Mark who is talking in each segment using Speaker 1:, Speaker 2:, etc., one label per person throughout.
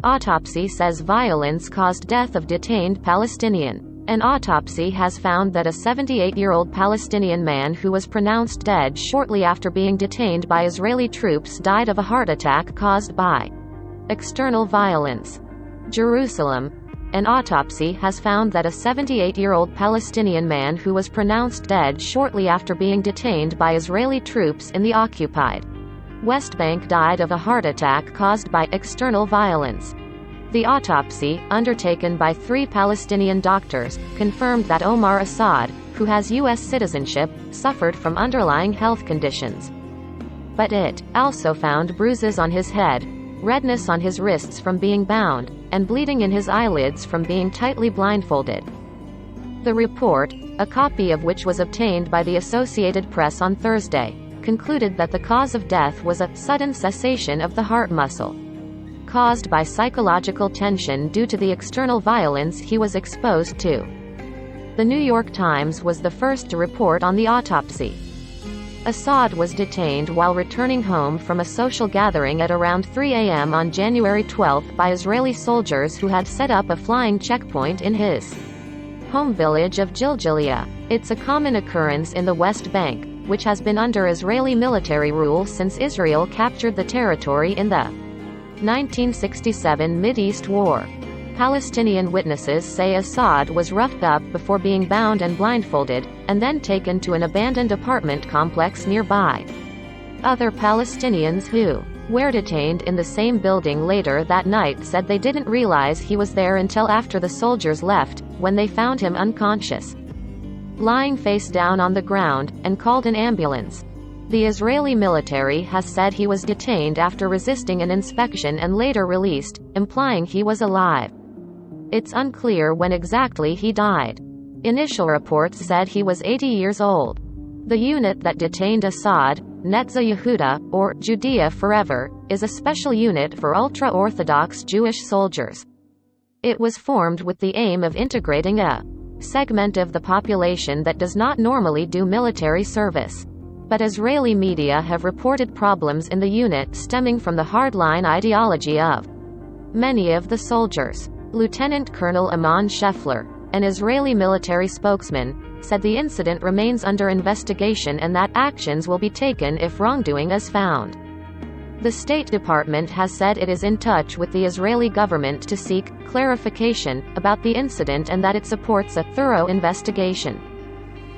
Speaker 1: Autopsy says violence caused death of detained Palestinian. An autopsy has found that a 78-year-old Palestinian man who was pronounced dead shortly after being detained by Israeli troops died of a heart attack caused by external violence. Jerusalem. An autopsy has found that a 78-year-old Palestinian man who was pronounced dead shortly after being detained by Israeli troops in the occupied West Bank died of a heart attack caused by external violence. The autopsy, undertaken by 3 Palestinian doctors, confirmed that Omar Assad, who has U.S. citizenship, suffered from underlying health conditions. But it also found bruises on his head, redness on his wrists from being bound, and bleeding in his eyelids from being tightly blindfolded. The report, a copy of which was obtained by the Associated Press on Thursday, concluded that the cause of death was a sudden cessation of the heart muscle, caused by psychological tension due to the external violence he was exposed to. The New York Times was the first to report on the autopsy. Assad was detained while returning home from a social gathering at around 3 a.m. on January 12 by Israeli soldiers who had set up a flying checkpoint in his home village of Jiljilia. It's a common occurrence in the West Bank, which has been under Israeli military rule since Israel captured the territory in the 1967 Mideast War. Palestinian witnesses say Assad was roughed up before being bound and blindfolded, and then taken to an abandoned apartment complex nearby. Other Palestinians who were detained in the same building later that night said they didn't realize he was there until after the soldiers left, when they found him unconscious, lying face down on the ground, and called an ambulance. The Israeli military has said he was detained after resisting an inspection and later released, implying he was alive. It's unclear when exactly he died. Initial reports said he was 80 years old. The unit that detained Assad, Netza Yehuda, or Judea Forever, is a special unit for ultra-Orthodox Jewish soldiers. It was formed with the aim of integrating a segment of the population that does not normally do military service. But Israeli media have reported problems in the unit stemming from the hardline ideology of many of the soldiers. Lieutenant Colonel Amon Scheffler, an Israeli military spokesman, said the incident remains under investigation and that actions will be taken if wrongdoing is found. The State Department has said it is in touch with the Israeli government to seek clarification about the incident and that it supports a thorough investigation.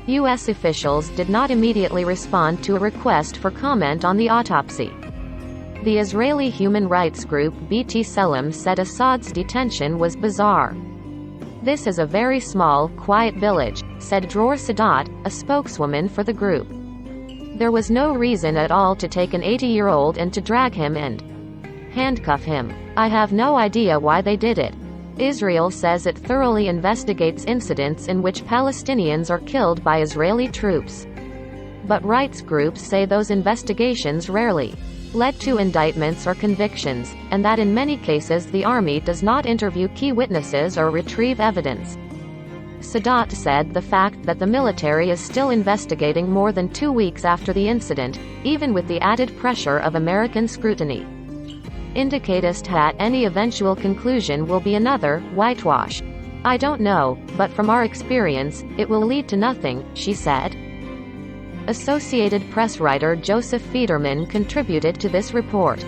Speaker 1: U.S. officials did not immediately respond to a request for comment on the autopsy. The Israeli human rights group BT Selim said Assad's detention was bizarre. "This is a very small, quiet village," said Dror Sadat, a spokeswoman for the group. "There was no reason at all to take an 80-year-old and to drag him and handcuff him. I have no idea why they did it." Israel says it thoroughly investigates incidents in which Palestinians are killed by Israeli troops. But rights groups say those investigations rarely led to indictments or convictions, and that in many cases the army does not interview key witnesses or retrieve evidence. Sadat said the fact that the military is still investigating more than 2 weeks after the incident, even with the added pressure of American scrutiny, indicates that any eventual conclusion will be another whitewash. "I don't know, but from our experience, it will lead to nothing," she said. Associated Press writer Joseph Federman contributed to this report.